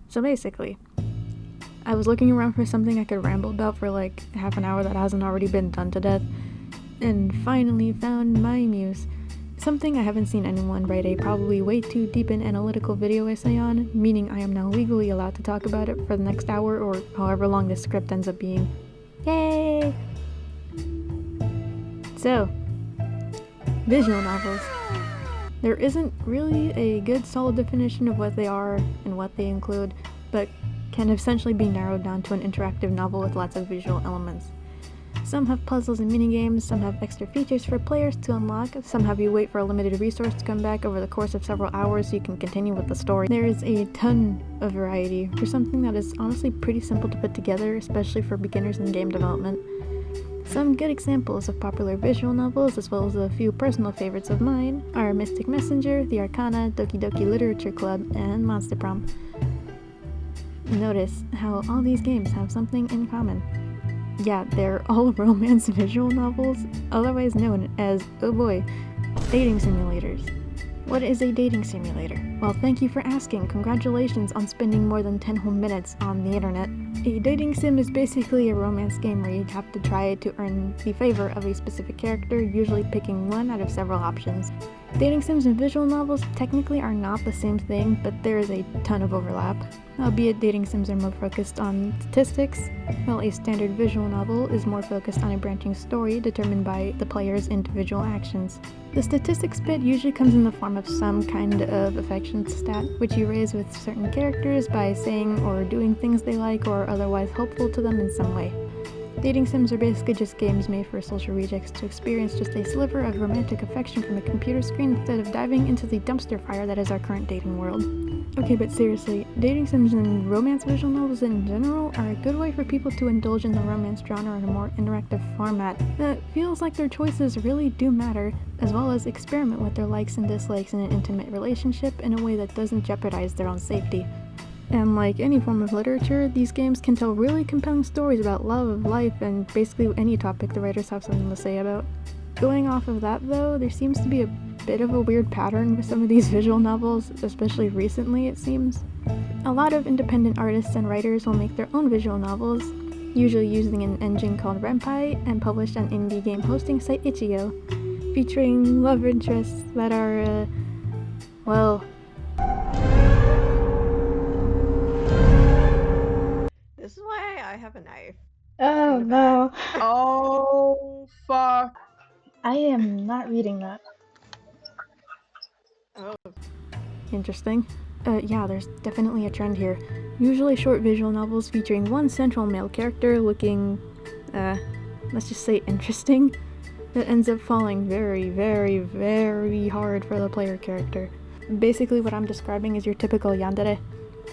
So basically, I was looking around for something I could ramble about for like half an hour that hasn't already been done to death, and finally found my muse. Something I haven't seen anyone write a probably way too deep and analytical video essay on, meaning I am now legally allowed to talk about it for the next hour or however long this script ends up being. Yay! So, visual novels. There isn't really a good solid definition of what they are and what they include, but can essentially be narrowed down to an interactive novel with lots of visual elements. Some have puzzles and minigames, some have extra features for players to unlock, some have you wait for a limited resource to come back over the course of several hours so you can continue with the story. There is a ton of variety for something that is honestly pretty simple to put together, especially for beginners in game development. Some good examples of popular visual novels, as well as a few personal favorites of mine, are Mystic Messenger, The Arcana, Doki Doki Literature Club, and Monster Prom. Notice how all these games have something in common. Yeah, they're all romance visual novels, otherwise known as, oh boy, dating simulators. What is a dating simulator? Well, thank you for asking. Congratulations on spending more than 10 whole minutes on the internet. A dating sim is basically a romance game where you have to try to earn the favor of a specific character, usually picking one out of several options. Dating sims and visual novels technically are not the same thing, but there is a ton of overlap. Albeit dating sims are more focused on statistics, while a standard visual novel is more focused on a branching story determined by the player's individual actions. The statistics bit usually comes in the form of some kind of affection stat, which you raise with certain characters by saying or doing things they like or otherwise helpful to them in some way. Dating sims are basically just games made for social rejects to experience just a sliver of romantic affection from a computer screen instead of diving into the dumpster fire that is our current dating world. Okay, but seriously, dating sims and romance visual novels in general are a good way for people to indulge in the romance genre in a more interactive format that feels like their choices really do matter, as well as experiment with their likes and dislikes in an intimate relationship in a way that doesn't jeopardize their own safety. And like any form of literature, these games can tell really compelling stories about love, life, and basically any topic the writers have something to say about. Going off of that though, there seems to be a bit of a weird pattern with some of these visual novels, especially recently it seems. A lot of independent artists and writers will make their own visual novels, usually using an engine called rambly and published on indie game hosting site itch.io, featuring love interests that are, well... This is why I have a knife. Oh no. Oh, fuck. I am not reading that. Oh. Interesting. Yeah, there's definitely a trend here. Usually short visual novels featuring one central male character looking, let's just say interesting, that ends up falling very, very, very hard for the player character. Basically what I'm describing is your typical Yandere.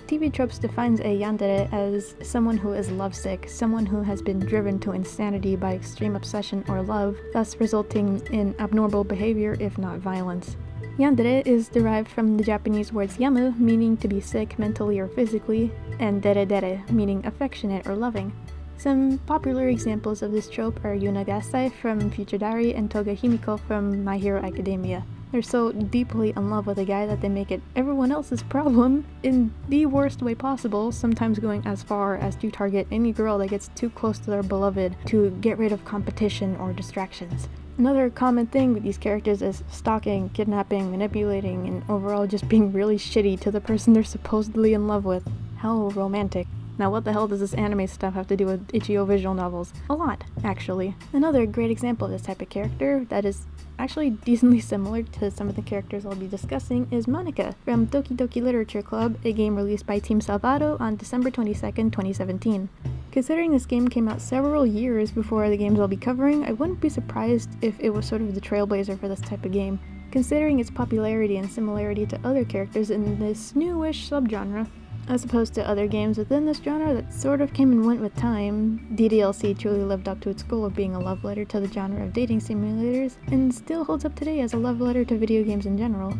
TV Tropes defines a Yandere as someone who is lovesick, someone who has been driven to insanity by extreme obsession or love, thus resulting in abnormal behavior if not violence. Yandere is derived from the Japanese words yamu, meaning to be sick mentally or physically, and dere, meaning affectionate or loving. Some popular examples of this trope are Yuna Gasai from Future Diary and Toga Himiko from My Hero Academia. They're so deeply in love with a guy that they make it everyone else's problem in the worst way possible, sometimes going as far as to target any girl that gets too close to their beloved to get rid of competition or distractions. Another common thing with these characters is stalking, kidnapping, manipulating, and overall just being really shitty to the person they're supposedly in love with. How romantic. Now what the hell does this anime stuff have to do with itch.io visual novels? A lot, actually. Another great example of this type of character that is actually decently similar to some of the characters I'll be discussing is Monica from Doki Doki Literature Club, a game released by Team Salvato on December 22nd, 2017. Considering this game came out several years before the games I'll be covering, I wouldn't be surprised if it was sort of the trailblazer for this type of game, considering its popularity and similarity to other characters in this newish subgenre. As opposed to other games within this genre that sort of came and went with time, DDLC truly lived up to its goal of being a love letter to the genre of dating simulators, and still holds up today as a love letter to video games in general.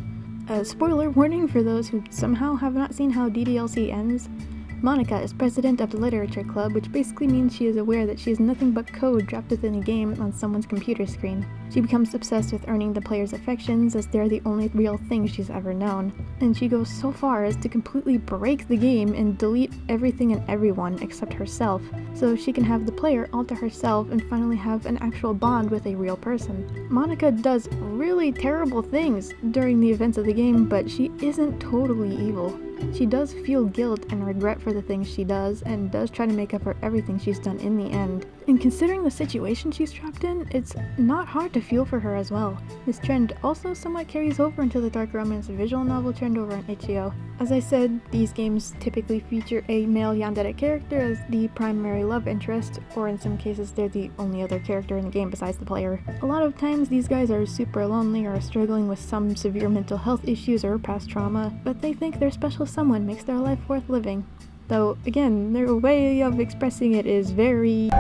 A spoiler warning for those who somehow have not seen how DDLC ends, Monica is president of the literature club, which basically means she is aware that she is nothing but code dropped within a game on someone's computer screen. She becomes obsessed with earning the players' affections as they're the only real thing she's ever known. And she goes so far as to completely break the game and delete everything and everyone except herself, so she can have the player all to herself and finally have an actual bond with a real person. Monica does really terrible things during the events of the game, but she isn't totally evil. She does feel guilt and regret for the things she does, and does try to make up for everything she's done in the end. And considering the situation she's trapped in, it's not hard to feel for her as well. This trend also somewhat carries over into the dark romance visual novel trend over on itch.io. As I said, these games typically feature a male yandere character as the primary love interest, or in some cases they're the only other character in the game besides the player. A lot of times these guys are super lonely or struggling with some severe mental health issues or past trauma, but they think their special someone makes their life worth living. Though, again, their way of expressing it is very...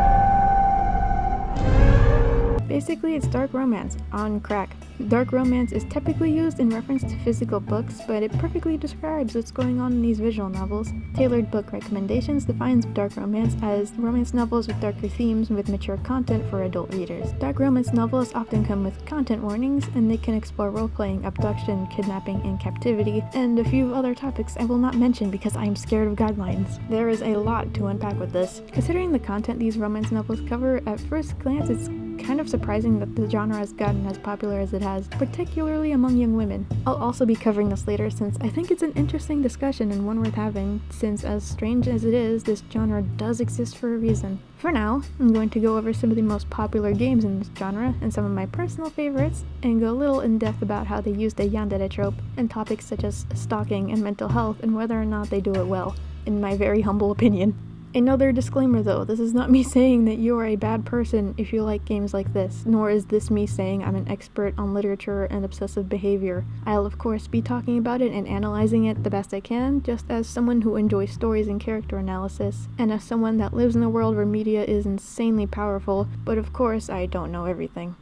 Basically, it's dark romance on crack. Dark romance is typically used in reference to physical books, but it perfectly describes what's going on in these visual novels. Tailored Book Recommendations defines dark romance as romance novels with darker themes with mature content for adult readers. Dark romance novels often come with content warnings, and they can explore role-playing, abduction, kidnapping, and captivity, and a few other topics I will not mention because I am scared of guidelines. There is a lot to unpack with this. Considering the content these romance novels cover, at first glance it's kind of surprising that the genre has gotten as popular as it has, particularly among young women. I'll also be covering this later since I think it's an interesting discussion and one worth having, since as strange as it is, this genre does exist for a reason. For now, I'm going to go over some of the most popular games in this genre and some of my personal favorites, and go a little in depth about how they use the yandere trope and topics such as stalking and mental health and whether or not they do it well, in my very humble opinion. Another disclaimer though, this is not me saying that you are a bad person if you like games like this, nor is this me saying I'm an expert on literature and obsessive behavior. I'll of course be talking about it and analyzing it the best I can, just as someone who enjoys stories and character analysis, and as someone that lives in a world where media is insanely powerful, but of course I don't know everything.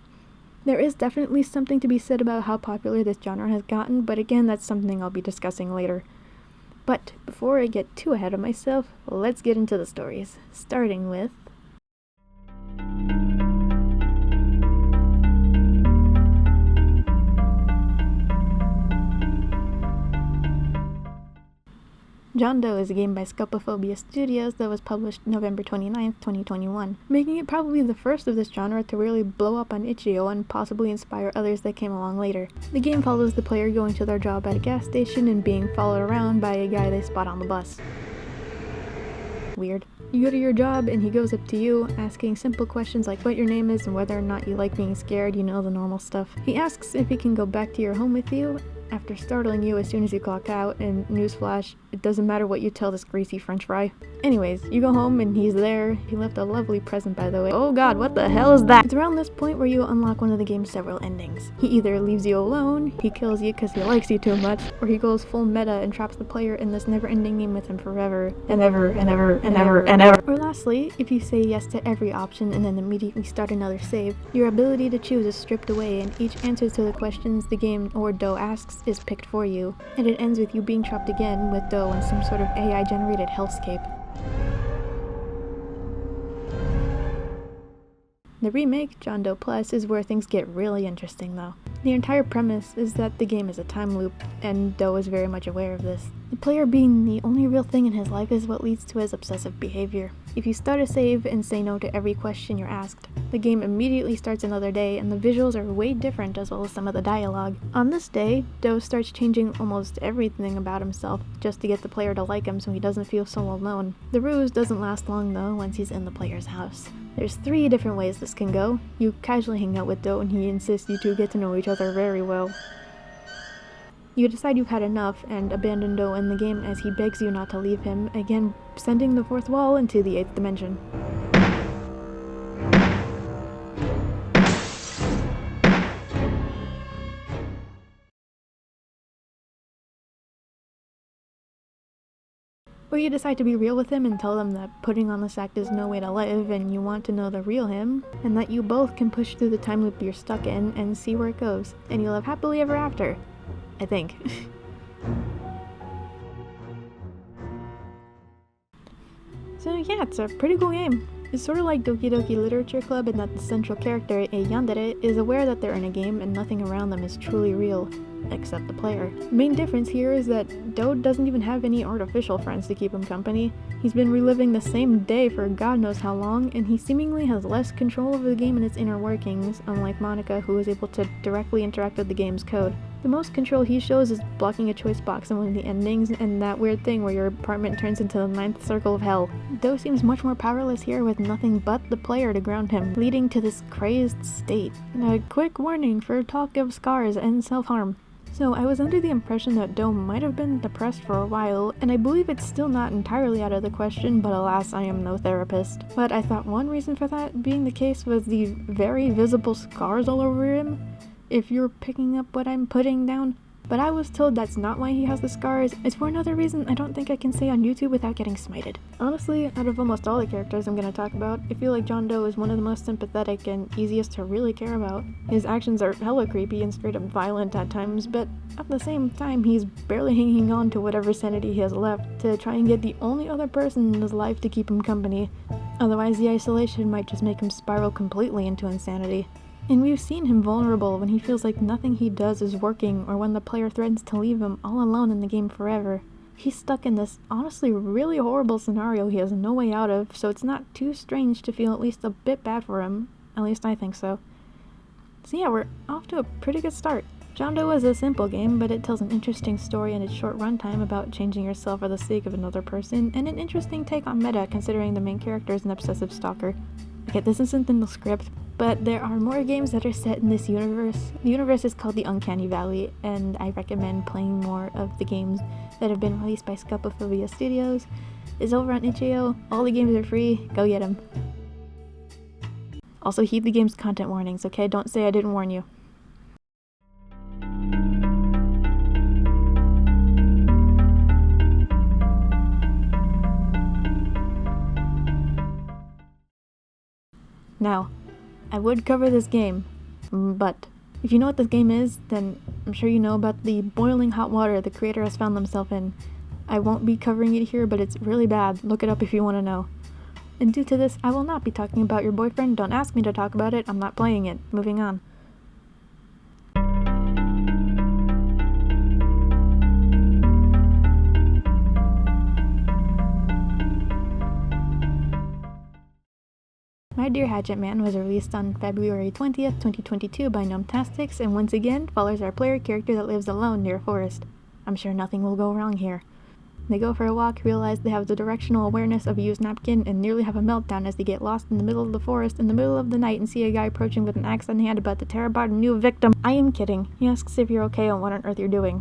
There is definitely something to be said about how popular this genre has gotten, but again, that's something I'll be discussing later. But before I get too ahead of myself, let's get into the stories, starting with... John Doe is a game by Scopophobia Studios that was published November 29th, 2021, making it probably the first of this genre to really blow up on itch.io and possibly inspire others that came along later. The game follows the player going to their job at a gas station and being followed around by a guy they spot on the bus. Weird. You go to your job and he goes up to you, asking simple questions like what your name is and whether or not you like being scared, you know, the normal stuff. He asks if he can go back to your home with you, after startling you as soon as you clock out, and newsflash, it doesn't matter what you tell this greasy french fry. Anyways, you go home and he's there. He left a lovely present, by the way. Oh god, what the hell is that? It's around this point where you unlock one of the game's several endings. He either leaves you alone, he kills you because he likes you too much, or he goes full meta and traps the player in this never-ending game with him forever, and ever, and ever, and ever, and ever. Or lastly, if you say yes to every option and then immediately start another save, your ability to choose is stripped away and each answer to the questions the game or Doe asks is picked for you, and it ends with you being trapped again with Doe in some sort of AI-generated hellscape. The remake, John Doe Plus, is where things get really interesting though. The entire premise is that the game is a time loop, and Doe is very much aware of this. The player being the only real thing in his life is what leads to his obsessive behavior. If you start a save and say no to every question you're asked, the game immediately starts another day and the visuals are way different as well as some of the dialogue. On this day, Doe starts changing almost everything about himself just to get the player to like him so he doesn't feel so alone. The ruse doesn't last long though once he's in the player's house. There's 3 different ways this can go. You casually hang out with Doe and he insists you two get to know each other very well. You decide you've had enough and abandon Doe in the game as he begs you not to leave him, again sending the 4th wall into the 8th dimension. Or you decide to be real with him and tell them that putting on this act is no way to live and you want to know the real him, and that you both can push through the time loop you're stuck in and see where it goes, and you'll live happily ever after. I think. So yeah, it's a pretty cool game. It's sort of like Doki Doki Literature Club in that the central character, a Yandere, is aware that they're in a game and nothing around them is truly real, except the player. The main difference here is that Do doesn't even have any artificial friends to keep him company. He's been reliving the same day for God knows how long, and he seemingly has less control over the game and its inner workings, unlike Monica, who is able to directly interact with the game's code. The most control he shows is blocking a choice box in one of the endings, and that weird thing where your apartment turns into the 9th circle of hell. Do seems much more powerless here with nothing but the player to ground him, leading to this crazed state. And a quick warning for talk of scars and self-harm. So I was under the impression that Do might have been depressed for a while, and I believe it's still not entirely out of the question, but alas, I am no therapist. But I thought one reason for that being the case was the very visible scars all over him, if you're picking up what I'm putting down. But I was told that's not why he has the scars. It's for another reason I don't think I can say on YouTube without getting smited. Honestly, out of almost all the characters I'm going to talk about, I feel like John Doe is one of the most sympathetic and easiest to really care about. His actions are hella creepy and straight up violent at times, but at the same time he's barely hanging on to whatever sanity he has left to try and get the only other person in his life to keep him company. Otherwise the isolation might just make him spiral completely into insanity. And we've seen him vulnerable when he feels like nothing he does is working, or when the player threatens to leave him all alone in the game forever. He's stuck in this honestly really horrible scenario he has no way out of, so it's not too strange to feel at least a bit bad for him. At least I think so. So yeah, we're off to a pretty good start. John Doe is a simple game, but it tells an interesting story in its short runtime about changing yourself for the sake of another person, and an interesting take on meta considering the main character is an obsessive stalker. Okay, this isn't in the script, but there are more games that are set in this universe. The universe is called the Uncanny Valley, and I recommend playing more of the games that have been released by Scopophobia Studios. It's over on itch.io. All the games are free. Go get them. Also, heed the game's content warnings, okay? Don't say I didn't warn you. Now, I would cover this game, but if you know what this game is, then I'm sure you know about the boiling hot water the creator has found himself in. I won't be covering it here, but it's really bad. Look it up if you want to know. And due to this, I will not be talking about your boyfriend. Don't ask me to talk about it. I'm not playing it. Moving on. My Dear Hatchet Man was released on February 20th, 2022 by Gnometastics, and once again follows our player character that lives alone near a forest. I'm sure nothing will go wrong here. They go for a walk, realize they have the directional awareness of a used napkin, and nearly have a meltdown as they get lost in the middle of the forest in the middle of the night and see a guy approaching with an axe in hand about to tear apart a new victim. I am kidding. He asks if you're okay and what on earth you're doing.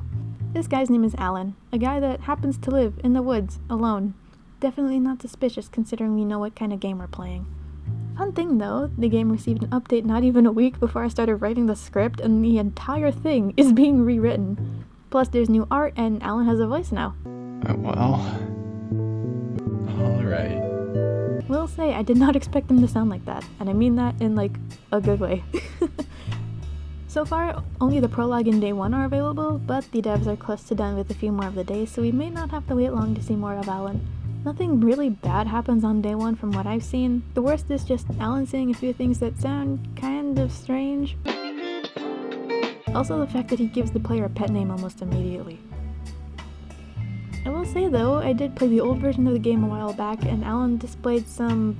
This guy's name is Alan, a guy that happens to live in the woods, alone. Definitely not suspicious considering we know what kind of game we're playing. Fun thing though, the game received an update not even a week before I started writing the script, and the entire thing is being rewritten. Plus there's new art, and Alan has a voice now. Well, alright. Will say I did not expect him to sound like that, and I mean that in like a good way. So far, only the prologue and day 1 are available, but the devs are close to done with a few more of the days, so we may not have to wait long to see more of Alan. Nothing really bad happens on day 1 from what I've seen. The worst is just Alan saying a few things that sound kind of strange. Also the fact that he gives the player a pet name almost immediately. I will say though, I did play the old version of the game a while back, and Alan displayed some,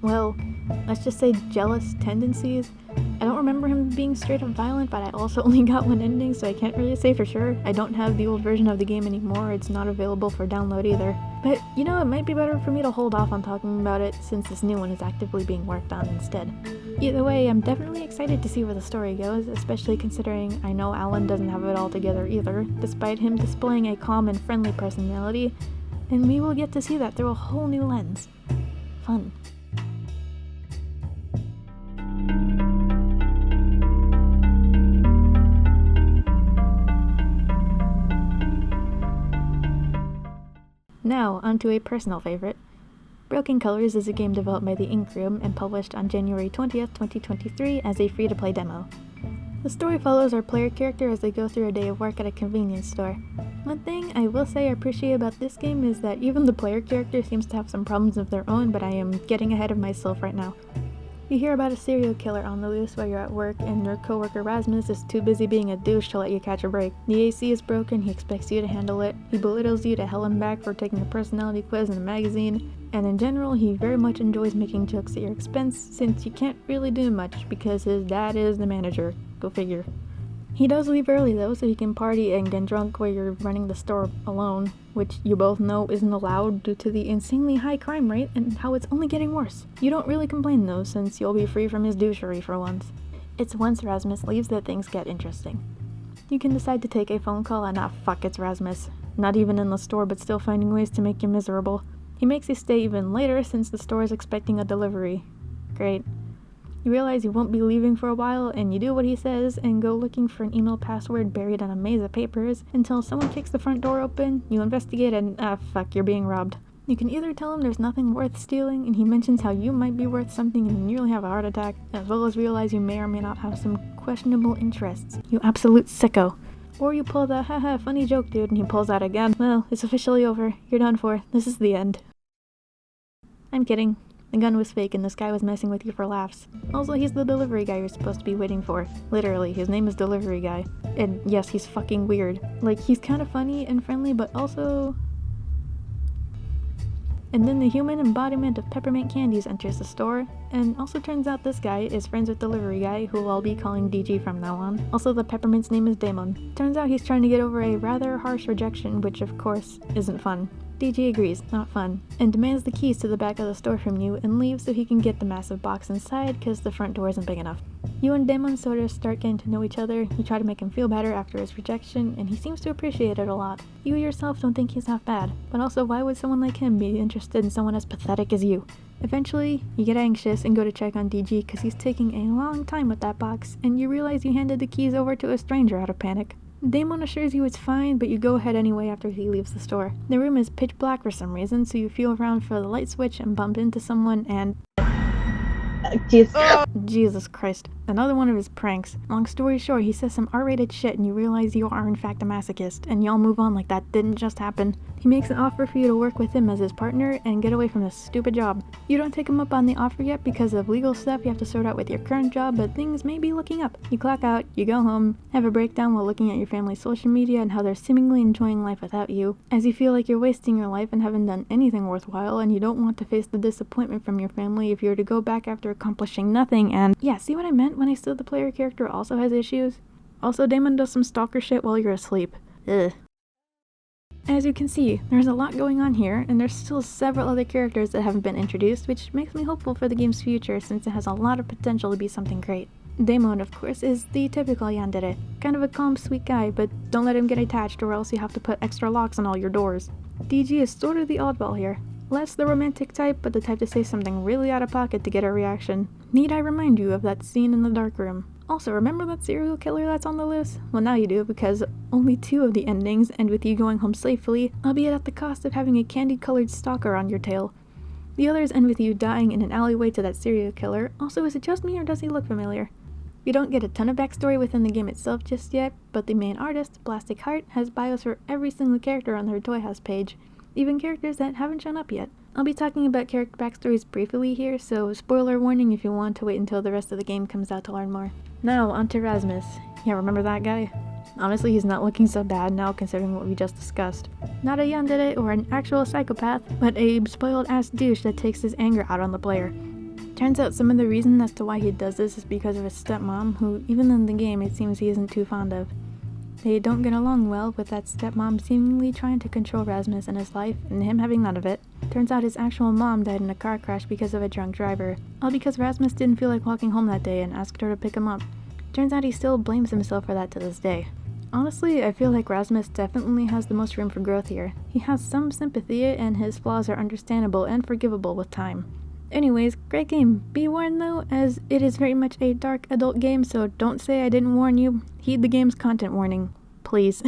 well, let's just say jealous tendencies. I don't remember him being straight up violent, but I also only got one ending, so I can't really say for sure. I don't have the old version of the game anymore. It's not available for download either. But, you know, it might be better for me to hold off on talking about it since this new one is actively being worked on instead. Either way, I'm definitely excited to see where the story goes, especially considering I know Alan doesn't have it all together either, despite him displaying a calm and friendly personality, and we will get to see that through a whole new lens. Fun. Now, onto a personal favorite. Broken Colors is a game developed by the Ink Room and published on January 20th, 2023 as a free-to-play demo. The story follows our player character as they go through a day of work at a convenience store. One thing I will say I appreciate about this game is that even the player character seems to have some problems of their own, but I am getting ahead of myself right now. You hear about a serial killer on the loose while you're at work, and your coworker Rasmus is too busy being a douche to let you catch a break. The AC is broken, he expects you to handle it, he belittles you to hell and back for taking a personality quiz in a magazine, and in general, he very much enjoys making jokes at your expense since you can't really do much because his dad is the manager. Go figure. He does leave early though, so he can party and get drunk while you're running the store alone, which you both know isn't allowed due to the insanely high crime rate and how it's only getting worse. You don't really complain though, since you'll be free from his douchery for once. It's once Rasmus leaves that things get interesting. You can decide to take a phone call and fuck, it's Rasmus. Not even in the store, but still finding ways to make you miserable. He makes you stay even later since the store is expecting a delivery. Great. You realize you won't be leaving for a while, and you do what he says and go looking for an email password buried in a maze of papers until someone kicks the front door open, you investigate, and fuck, you're being robbed. You can either tell him there's nothing worth stealing, and he mentions how you might be worth something and nearly have a heart attack, as well as realize you may or may not have some questionable interests. You absolute sicko. Or you pull the haha funny joke dude and he pulls out again. Well, it's officially over. You're done for. This is the end. I'm kidding. The gun was fake and this guy was messing with you for laughs. Also, he's the delivery guy you're supposed to be waiting for. Literally, his name is Delivery Guy. And yes, he's fucking weird. Like, he's kind of funny and friendly, but also... And then the human embodiment of peppermint candies enters the store, and also turns out this guy is friends with Delivery Guy, who I'll be calling DG from now on. Also, the peppermint's name is Damon. Turns out he's trying to get over a rather harsh rejection, which of course isn't fun. DG agrees, not fun, and demands the keys to the back of the store from you and leaves so he can get the massive box inside because the front door isn't big enough. You and Damon sort of start getting to know each other, you try to make him feel better after his rejection, and he seems to appreciate it a lot. You yourself don't think he's half bad, but also why would someone like him be interested in someone as pathetic as you? Eventually, you get anxious and go to check on DG because he's taking a long time with that box, and you realize you handed the keys over to a stranger out of panic. Damon assures you it's fine, but you go ahead anyway after he leaves the store. The room is pitch black for some reason, so you feel around for the light switch and bump into someone and... Jesus Christ. Another one of his pranks. Long story short, he says some R-rated shit and you realize you are in fact a masochist, and y'all move on like that didn't just happen. He makes an offer for you to work with him as his partner and get away from this stupid job. You don't take him up on the offer yet because of legal stuff you have to sort out with your current job, but things may be looking up. You clock out, you go home, have a breakdown while looking at your family's social media and how they're seemingly enjoying life without you, as you feel like you're wasting your life and haven't done anything worthwhile, and you don't want to face the disappointment from your family if you're to go back after accomplishing nothing. And yeah, see what I meant when I said the player character also has issues? Also, Damon does some stalker shit while you're asleep. Ugh. As you can see, there's a lot going on here, and there's still several other characters that haven't been introduced, which makes me hopeful for the game's future since it has a lot of potential to be something great. Damon, of course, is the typical Yandere. Kind of a calm, sweet guy, but don't let him get attached or else you have to put extra locks on all your doors. DG is sort of the oddball here. Less the romantic type, but the type to say something really out of pocket to get a reaction. Need I remind you of that scene in the dark room? Also, remember that serial killer that's on the loose? Well, now you do, because only 2 of the endings end with you going home safely, albeit at the cost of having a candy-colored stalker on your tail. The others end with you dying in an alleyway to that serial killer. Also, is it just me or does he look familiar? You don't get a ton of backstory within the game itself just yet, but the main artist, Plastic Heart, has bios for every single character on their Toy House page, even characters that haven't shown up yet. I'll be talking about character backstories briefly here, so spoiler warning if you want to wait until the rest of the game comes out to learn more. Now, onto Rasmus. Yeah, remember that guy? Honestly, he's not looking so bad now considering what we just discussed. Not a yandere or an actual psychopath, but a spoiled-ass douche that takes his anger out on the player. Turns out some of the reason as to why he does this is because of his stepmom, who even in the game it seems he isn't too fond of. They don't get along well, with that stepmom seemingly trying to control Rasmus and his life, and him having none of it. Turns out his actual mom died in a car crash because of a drunk driver, all because Rasmus didn't feel like walking home that day and asked her to pick him up. Turns out he still blames himself for that to this day. Honestly, I feel like Rasmus definitely has the most room for growth here. He has some sympathy, and his flaws are understandable and forgivable with time. Anyways, great game. Be warned though, as it is very much a dark adult game, so don't say I didn't warn you. Heed the game's content warning. Please.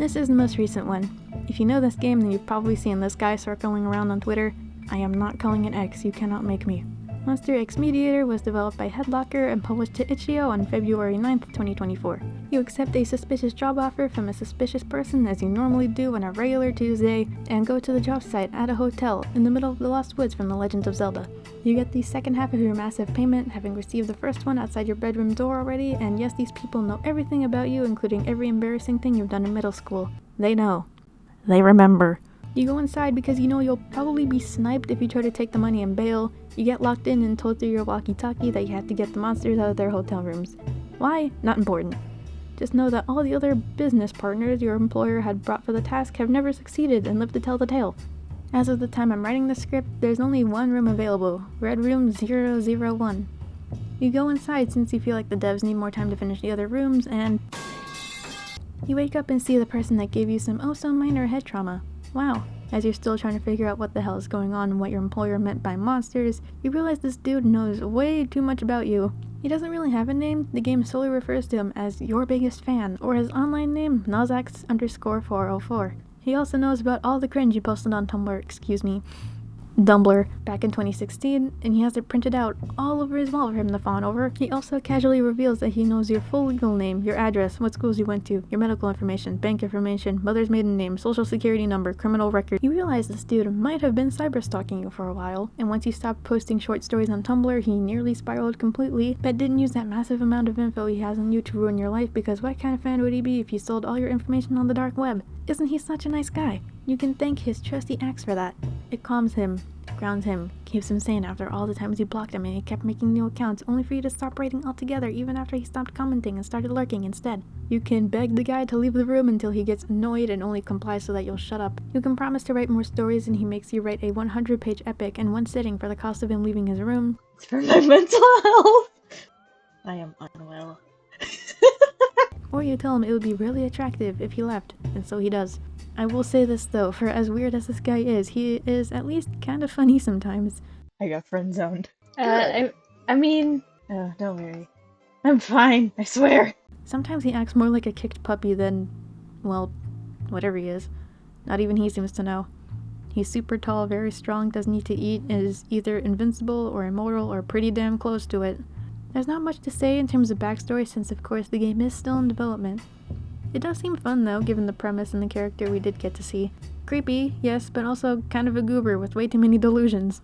this is the most recent one. If you know this game, then you've probably seen this guy circling around on Twitter. I am not calling it X, you cannot make me. Monster X Mediator was developed by Headlocker and published to itch.io on February 9th, 2024. You accept a suspicious job offer from a suspicious person as you normally do on a regular Tuesday, and go to the job site at a hotel in the middle of the Lost Woods from The Legend of Zelda. You get the second half of your massive payment, having received the first one outside your bedroom door already, and yes, these people know everything about you, including every embarrassing thing you've done in middle school. They know. They remember. You go inside because you know you'll probably be sniped if you try to take the money and bail. You get locked in and told through your walkie-talkie that you have to get the monsters out of their hotel rooms. Why? Not important. Just know that all the other business partners your employer had brought for the task have never succeeded and lived to tell the tale. As of the time I'm writing the script, there's only one room available, Red Room 001. You go inside since you feel like the devs need more time to finish the other rooms, and you wake up and see the person that gave you some oh-so-minor head trauma. Wow. As you're still trying to figure out what the hell is going on and what your employer meant by monsters, you realize this dude knows way too much about you. He doesn't really have a name, the game solely refers to him as your biggest fan, or his online name, Nozax_404. He also knows about all the cringe you posted on Dumbler back in 2016, and he has it printed out all over his wall for him to fawn over. He also casually reveals that he knows your full legal name, your address, what schools you went to, your medical information, bank information, mother's maiden name, social security number, criminal record. You realize this dude might have been cyberstalking you for a while, and once you stopped posting short stories on Tumblr, he nearly spiraled completely, but didn't use that massive amount of info he has on you to ruin your life, because what kind of fan would he be if you sold all your information on the dark web? Isn't he such a nice guy? You can thank his trusty axe for that. It calms him, grounds him, keeps him sane after all the times you blocked him and he kept making new accounts only for you to stop writing altogether even after he stopped commenting and started lurking instead. You can beg the guy to leave the room until he gets annoyed and only complies so that you'll shut up. You can promise to write more stories and he makes you write a 100-page epic in one sitting for the cost of him leaving his room. It's for my mental health. I am unwell. Or you tell him it would be really attractive if he left, and so he does. I will say this though, for as weird as this guy is, he is at least kind of funny sometimes. I got friend zoned. I mean, don't worry. I'm fine, I swear. Sometimes he acts more like a kicked puppy than, well, whatever he is. Not even he seems to know. He's super tall, very strong, doesn't need to eat, and is either invincible or immortal or pretty damn close to it. There's not much to say in terms of backstory since of course the game is still in development. It does seem fun though, given the premise and the character we did get to see. Creepy, yes, but also kind of a goober with way too many delusions.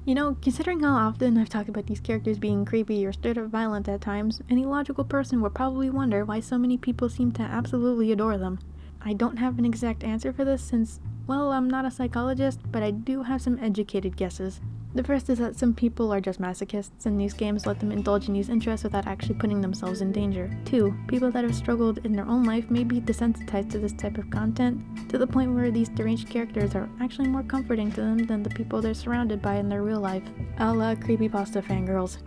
You know, considering how often I've talked about these characters being creepy or straight up violent at times, any logical person would probably wonder why so many people seem to absolutely adore them. I don't have an exact answer for this since, well, I'm not a psychologist, but I do have some educated guesses. The first is that some people are just masochists, and these games let them indulge in these interests without actually putting themselves in danger. 2. People that have struggled in their own life may be desensitized to this type of content, to the point where these deranged characters are actually more comforting to them than the people they're surrounded by in their real life. A la creepypasta fangirls.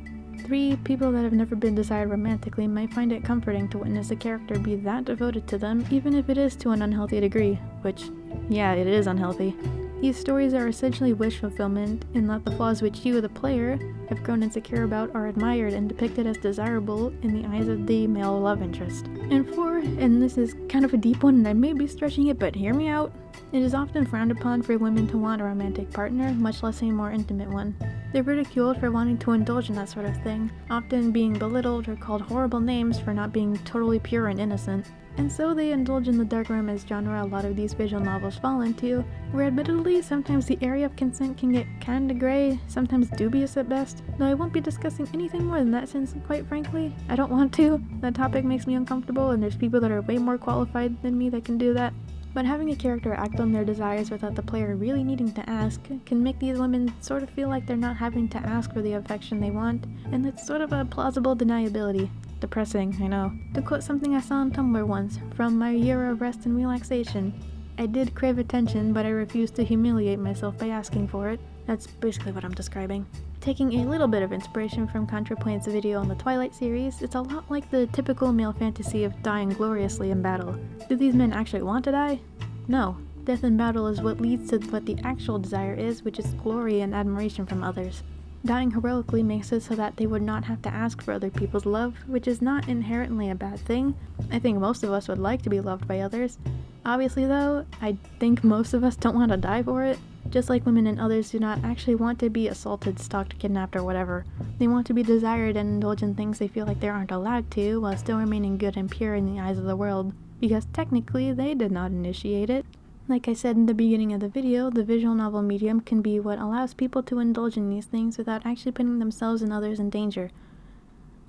3. People that have never been desired romantically might find it comforting to witness a character be that devoted to them, even if it is to an unhealthy degree, which, yeah, it is unhealthy. These stories are essentially wish fulfillment in that the flaws which you, the player, have grown insecure about are admired and depicted as desirable in the eyes of the male love interest. And 4, and this is kind of a deep one and I may be stretching it, but hear me out, it is often frowned upon for women to want a romantic partner, much less a more intimate one. They're ridiculed for wanting to indulge in that sort of thing, often being belittled or called horrible names for not being totally pure and innocent. And so they indulge in the dark romance genre a lot of these visual novels fall into, where admittedly sometimes the area of consent can get kinda gray, sometimes dubious at best, though I won't be discussing anything more than that since, quite frankly, I don't want to. That topic makes me uncomfortable and there's people that are way more qualified than me that can do that. But having a character act on their desires without the player really needing to ask can make these women sort of feel like they're not having to ask for the affection they want, and it's sort of a plausible deniability. Depressing, I know. To quote something I saw on Tumblr once, from my year of rest and relaxation, I did crave attention, but I refused to humiliate myself by asking for it. That's basically what I'm describing. Taking a little bit of inspiration from ContraPoint's video on the Twilight series, it's a lot like the typical male fantasy of dying gloriously in battle. Do these men actually want to die? No. Death in battle is what leads to what the actual desire is, which is glory and admiration from others. Dying heroically makes it so that they would not have to ask for other people's love, which is not inherently a bad thing. I think most of us would like to be loved by others. Obviously though, I think most of us don't want to die for it. Just like women and others do not actually want to be assaulted, stalked, kidnapped, or whatever. They want to be desired and indulge in things they feel like they aren't allowed to, while still remaining good and pure in the eyes of the world, because technically they did not initiate it. Like I said in the beginning of the video, the visual novel medium can be what allows people to indulge in these things without actually putting themselves and others in danger.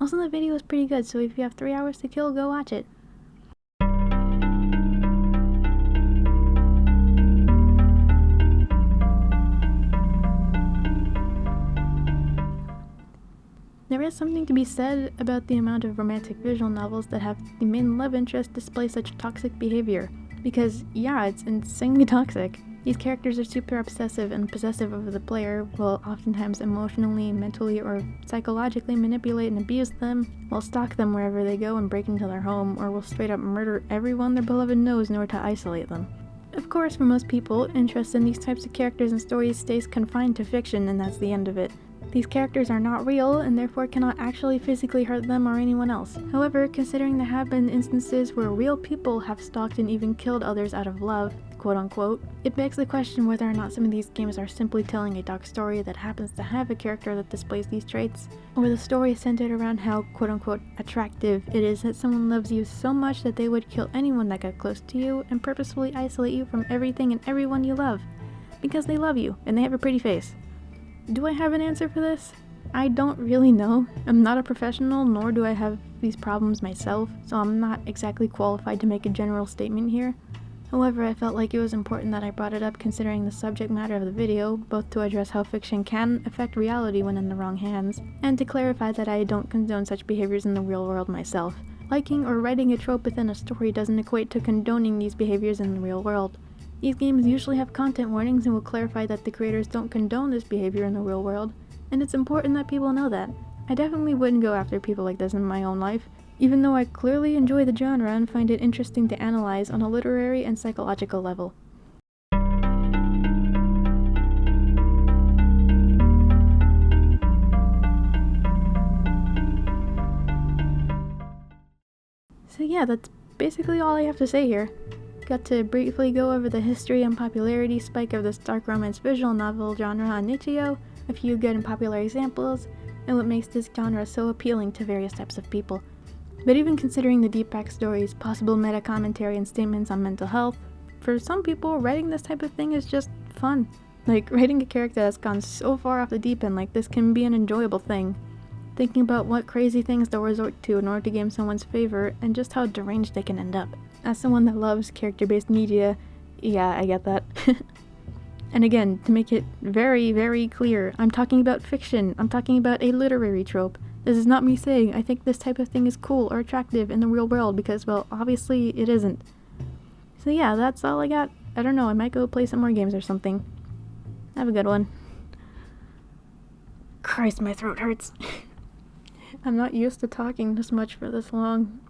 Also, the video is pretty good, so if you have 3 hours to kill, go watch it. There is something to be said about the amount of romantic visual novels that have the main love interest display such toxic behavior. Because, yeah, it's insanely toxic. These characters are super obsessive and possessive over the player, will oftentimes emotionally, mentally, or psychologically manipulate and abuse them, will stalk them wherever they go and break into their home, or will straight up murder everyone their beloved knows in order to isolate them. Of course, for most people, interest in these types of characters and stories stays confined to fiction, and that's the end of it. These characters are not real, and therefore cannot actually physically hurt them or anyone else. However, considering there have been instances where real people have stalked and even killed others out of love, quote-unquote, it begs the question whether or not some of these games are simply telling a dark story that happens to have a character that displays these traits, or the story is centered around how, quote-unquote, attractive it is that someone loves you so much that they would kill anyone that got close to you and purposefully isolate you from everything and everyone you love, because they love you and they have a pretty face. Do I have an answer for this? I don't really know. I'm not a professional, nor do I have these problems myself, so I'm not exactly qualified to make a general statement here. However, I felt like it was important that I brought it up considering the subject matter of the video, both to address how fiction can affect reality when in the wrong hands, and to clarify that I don't condone such behaviors in the real world myself. Liking or writing a trope within a story doesn't equate to condoning these behaviors in the real world. These games usually have content warnings and will clarify that the creators don't condone this behavior in the real world, and it's important that people know that. I definitely wouldn't go after people like this in my own life, even though I clearly enjoy the genre and find it interesting to analyze on a literary and psychological level. So yeah, that's basically all I have to say here. Got to briefly go over the history and popularity spike of this dark romance visual novel genre on itch.io, a few good and popular examples, and what makes this genre so appealing to various types of people. But even considering the deep backstories, possible meta-commentary, and statements on mental health, for some people, writing this type of thing is just fun. Like, writing a character that's gone so far off the deep end like this can be an enjoyable thing. Thinking about what crazy things they'll resort to in order to gain someone's favor, and just how deranged they can end up. As someone that loves character-based media, yeah, I get that. And again, to make it very, very clear, I'm talking about fiction. I'm talking about a literary trope. This is not me saying I think this type of thing is cool or attractive in the real world because, well, obviously it isn't. So yeah, that's all I got. I don't know, I might go play some more games or something. Have a good one. Christ, my throat hurts. I'm not used to talking this much for this long.